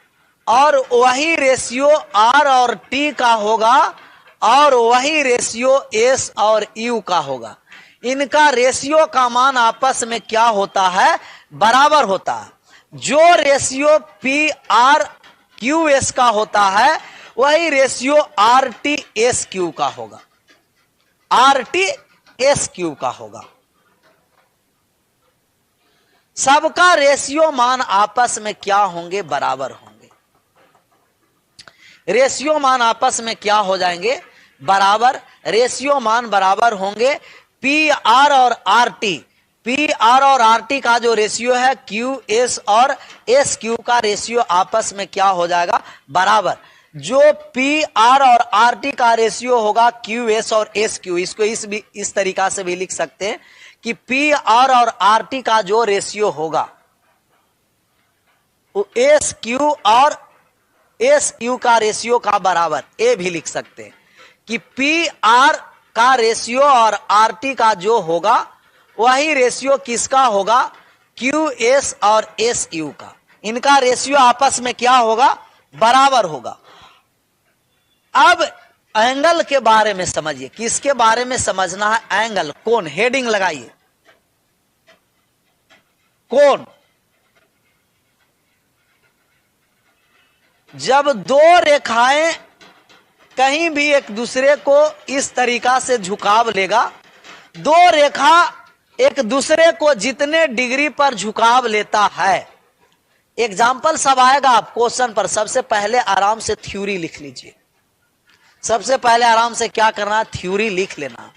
और वही रेशियो R और T का होगा, और वही रेशियो S और U का होगा। इनका रेशियो का मान आपस में क्या होता है, बराबर होता है। जो ratio P R Q S का होता है वही ratio R T S Q का होगा, R T S Q का होगा। सबका रेशियो मान आपस में क्या होंगे, बराबर होंगे। रेशियो मान आपस में क्या हो जाएंगे, बराबर। रेशियो मान बराबर होंगे। पी आर और आर टी, पी आर और आर टी का जो रेशियो है क्यू एस और एस क्यू का रेशियो आपस में क्या हो जाएगा, बराबर। जो पी आर और आर टी का रेशियो होगा क्यू एस और एस क्यू, इसको इस तरीका से भी लिख सकते हैं कि पी आर और आर टी का जो रेशियो होगा एस क्यू और एस क्यू का रेशियो का बराबर, ए भी लिख सकते हैं कि पी आर का रेशियो और आर टी का जो होगा वही रेशियो किसका होगा, क्यू एस और एस यू का। इनका रेशियो आपस में क्या होगा, बराबर होगा। अब एंगल के बारे में समझिए, किसके बारे में समझना है, एंगल, कोण। हेडिंग लगाइए, कोण। जब दो रेखाएं कहीं भी एक दूसरे को इस तरीका से झुकाव लेगा, दो रेखा एक दूसरे को जितने डिग्री पर झुकाव लेता है, एग्जाम्पल सब आएगा आप क्वेश्चन पर। सबसे पहले आराम से थ्योरी लिख लीजिए, सबसे पहले आराम से क्या करना है, थ्योरी लिख लेना।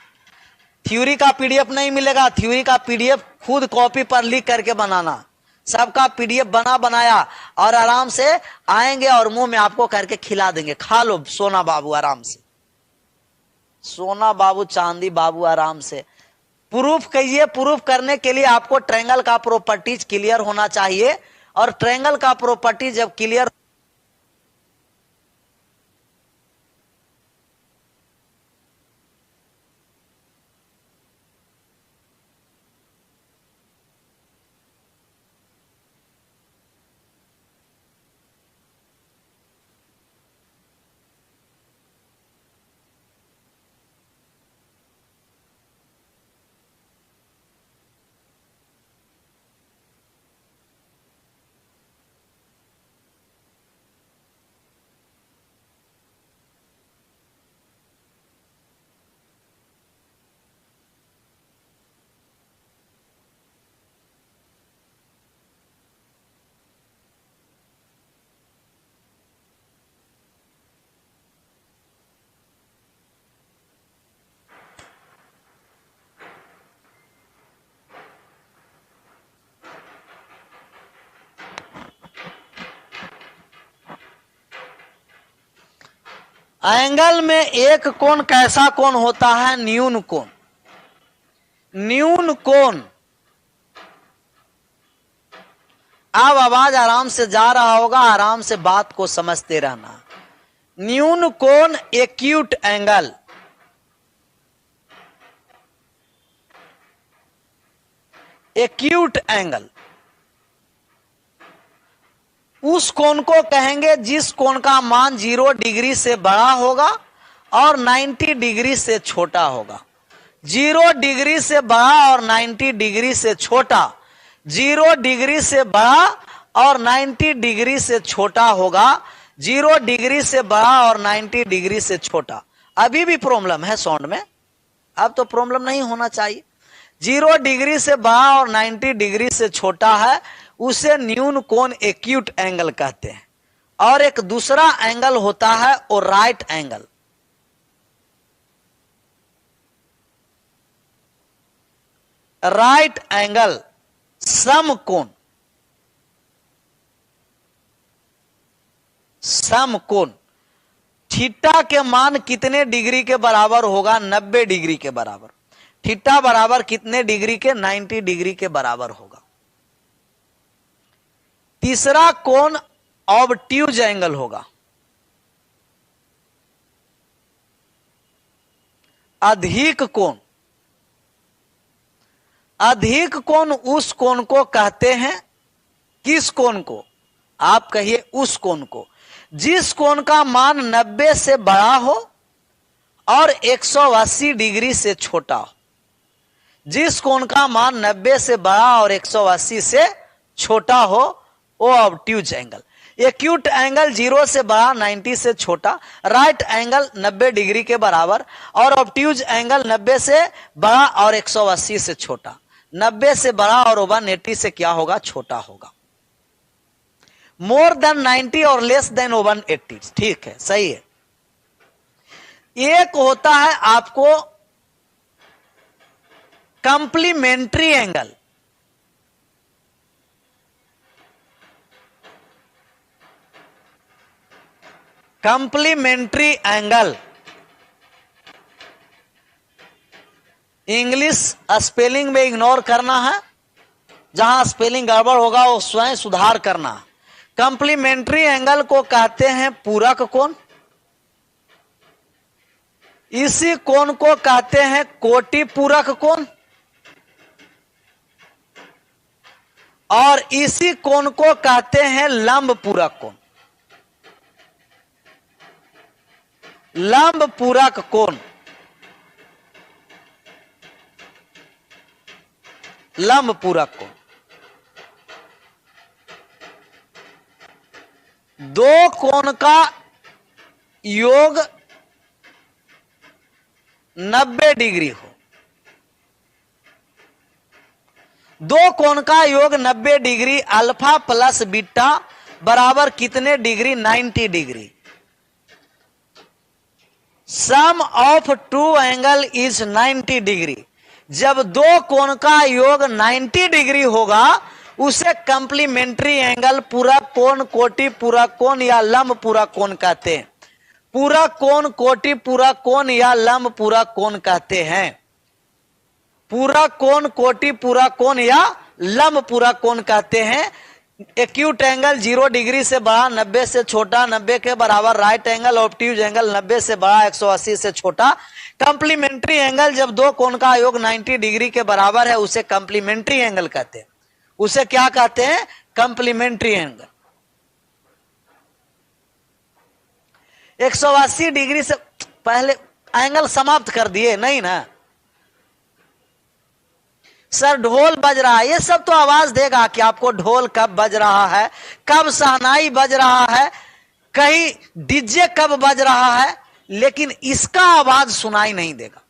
थ्योरी का पीडीएफ नहीं मिलेगा, थ्योरी का पीडीएफ खुद कॉपी पर लिख करके बनाना। सबका पीडीएफ बनाया और आराम से आएंगे और मुंह में आपको करके खिला देंगे, खा लो सोना बाबू आराम से, सोना बाबू, चांदी बाबू, आराम से प्रूफ कहिए। प्रूफ करने के लिए आपको ट्रायंगल का प्रॉपर्टीज क्लियर होना चाहिए, और ट्रायंगल का प्रॉपर्टी जब क्लियर एंगल में एक कोण कैसा कोण होता है, न्यून कोण। न्यून कोण, अब आवाज आराम से जा रहा होगा, आराम से बात को समझते रहना। न्यून कोण एक्यूट एंगल, एक्यूट एंगल उस कोण को कहेंगे जिस कोण का मान 0 डिग्री से बड़ा होगा और 90 डिग्री से छोटा होगा। 0 डिग्री से बड़ा और 90 डिग्री से छोटा, 0 डिग्री से बड़ा और 90 डिग्री से छोटा होगा 0 डिग्री से बड़ा और 90 डिग्री से छोटा। अभी भी प्रॉब्लम है साउंड में, अब तो प्रॉब्लम नहीं होना चाहिए। 0 डिग्री से बड़ा और 90 डिग्री से छोटा है, उसे न्यून कोण एक्यूट एंगल कहते हैं। और एक दूसरा एंगल होता है वो राइट एंगल। राइट एंगल समकोण, समकोण थीटा के मान कितने डिग्री के बराबर होगा? 90 डिग्री के बराबर। थीटा बराबर कितने डिग्री के? 90 डिग्री के बराबर होगा। तीसरा कोण ऑब्ट्यूज एंगल होगा। अधिक कोण, अधिक कोण उस कोण को कहते हैं, किस कोण को? आप कहिए उस कोण को जिस कोण का मान 90 से बड़ा हो और 180 डिग्री से छोटा हो। जिस कोण का मान 90 से बड़ा और 180 से छोटा हो वो ऑब्ट्यूज एंगल। एक्यूट एंगल 0 से बड़ा 90 से छोटा, राइट एंगल 90 डिग्री के बराबर और ऑब्ट्यूज एंगल 90 से बड़ा और 180 से छोटा। 90 से बड़ा और 180 से क्या होगा? छोटा होगा। मोर देन 90 और लेस देन 180, ठीक है, सही है। एक होता है आपको complementary angle. Complementary angle, English spelling में इग्नोर करना है, जहां स्पेलिंग गड़बड़ होगा वो स्वयं सुधार करना। कंप्लीमेंट्री एंगल को कहते हैं पूरक कोण। इसी कोण को कहते हैं कोटि पूरक कोण और इसी कोण को कहते हैं लंब पूरक कोण। लंब पूरक कोण, लंब पूरक कोण। दो कोण का योग 90 डिग्री हो। दो कोण का योग 90 डिग्री, अल्फा प्लस बीटा बराबर कितने degree? 90 degree. Sum of two angle is 90 degree. जब दो कोण का योग 90 डिग्री होगा उसे कंप्लीमेंट्री एंगल, पूरक कोण, कोटि पूरक कोण या लंब पूरक कोण कहते हैं। पूरक कोण, कोटि पूरक कोण या लंब पूरक कोण कहते हैं। पूरक कोण, कोटि पूरक कोण या लंब पूरक कोण कहते हैं। एक्यूट एंगल 0 डिग्री से बड़ा, 90 से छोटा, 90 के बराबर राइट एंगल। ऑब्ट्यूज एंगल 90 से बड़ा, 180 से छोटा। कंप्लीमेंट्री एंगल जब दो कोण का योग 90 डिग्री के बराबर है उसे कंप्लीमेंट्री एंगल कहते हैं। उसे क्या कहते हैं? Complementary angle. 180 डिग्री से पहले एंगल समाप्त कर दिए नहीं ना सर? ढोल बज रहा है, ये सब तो आवाज देगा कि आपको ढोल कब बज रहा है, कब शहनाई बज रहा है, कहीं डीजे कब बज रहा है, लेकिन इसका आवाज सुनाई नहीं देगा।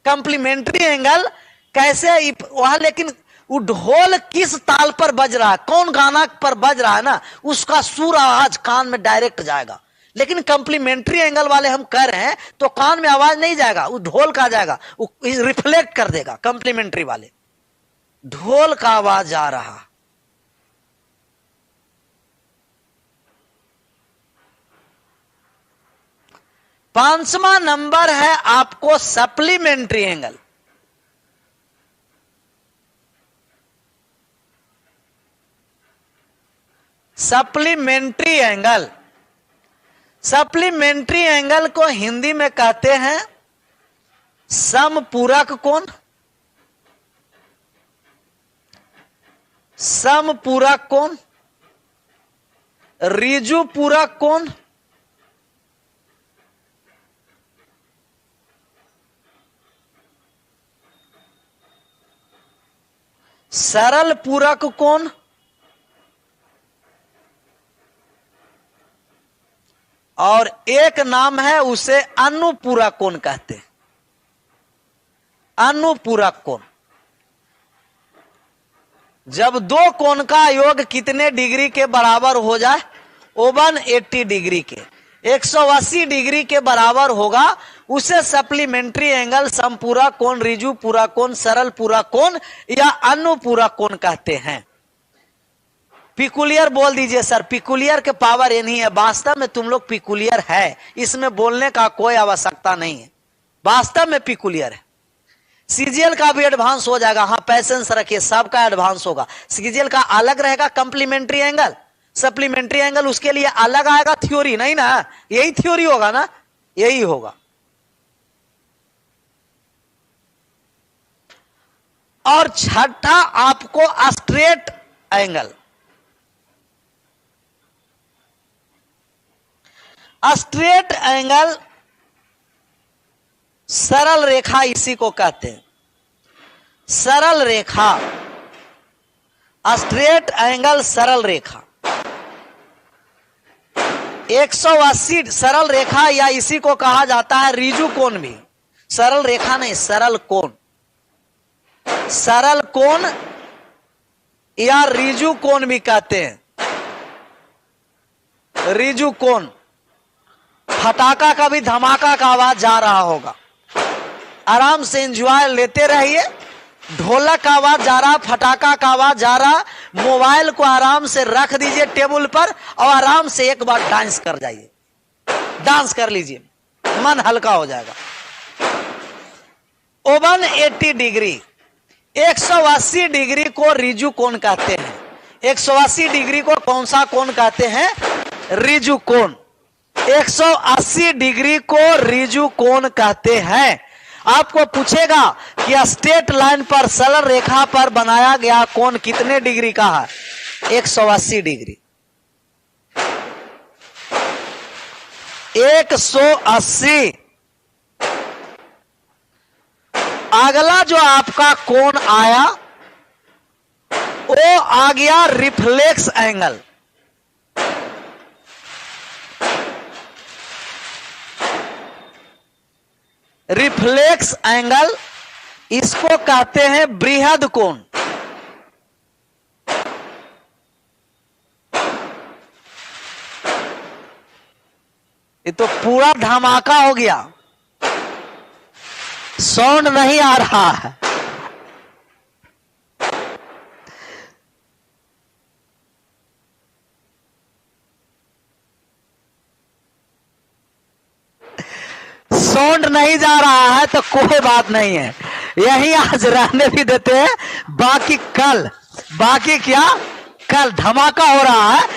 कंप्लीमेंट्री एंगल कैसे वहां, लेकिन वो ढोल किस ताल पर बज रहा है, कौन गाना पर बज रहा है ना, उसका सुर आवाज कान में डायरेक्ट जाएगा। लेकिन कंप्लीमेंट्री एंगल वाले हम कर रहे हैं तो कान में आवाज नहीं जाएगा, वो ढोल का जाएगा, वो रिफ्लेक्ट कर देगा। कंप्लीमेंट्री वाले ढोल का आवाज आ रहा। पांचवा नंबर है आपको supplementary angle. Supplementary angle, supplementary angle को हिंदी में कहते हैं समपूरक कोण। समपूरक कोण, ऋजु पूरक कोण, सरल पूरक कोण और एक नाम है उसे अनुपूरक कोण कहते हैं। अनुपूरक कोण, जब दो कोण का योग कितने डिग्री के बराबर हो जाए, 180 डिग्री के, 180 डिग्री के बराबर होगा, उसे सप्लीमेंट्री एंगल, समपूरक कोण, रिजु पूरक कोण, सरल पूरक कोण या अनुपूरक कोण कहते हैं। पिकुलियर बोल दीजिए सर, पिकुलियर के पावर ये नहीं है, वास्तव में तुम लोग पिकुलियर है, इसमें बोलने का कोई आवश्यकता नहीं है, वास्तव में पिकुलियर है। सीजीएल का भी एडवांस हो जाएगा, हाँ पैसेंस रखिए, सबका एडवांस होगा। सीजीएल का अलग रहेगा कंप्लीमेंट्री एंगल, सप्लीमेंट्री एंगल उसके लिए अलग आएगा, थ्योरी नहीं ना, यही थ्योरी होगा ना, यही होगा। और छठा आपको स्ट्रेट एंगल, स्ट्रेट एंगल सरल रेखा इसी को कहते हैं, सरल रेखा, स्ट्रेट एंगल सरल रेखा, 180 सरल रेखा या इसी को कहा जाता है रिजु कोण भी, सरल रेखा नहीं सरल कोण, सरल कोण या रिजु कोण भी कहते हैं। रिजु कोण, फटाका का भी धमाका का आवाज जा रहा होगा, आराम से एंजॉय लेते रहिए। ढोलक का आवाज जा रहा, फटाका का आवाज जा रहा, मोबाइल को आराम से रख दीजिए टेबल पर और आराम से एक बार डांस कर जाइए, डांस कर लीजिए, मन हल्का हो जाएगा। 180 डिग्री, 180 डिग्री को रिजु कोण कहते हैं। 180 डिग्री को कौन सा कोण कहते हैं? रिजु कोण। 180 डिग्री को रिजु कोण कहते हैं। आपको पूछेगा कि स्ट्रेट लाइन पर सरल रेखा पर बनाया गया कोण कितने डिग्री का है? 180 डिग्री। 180। अगला जो आपका कोण आया वो आ गया रिफ्लेक्स एंगल। रिफ्लेक्स एंगल इसको कहते हैं बृहद कोण। ये तो पूरा धमाका हो गया, साउंड नहीं आ रहा है। साउंड नहीं जा रहा है तो कोई बात नहीं है, यही आज रहने भी देते हैं। बाकी कल, बाकी क्या, कल धमाका हो रहा है,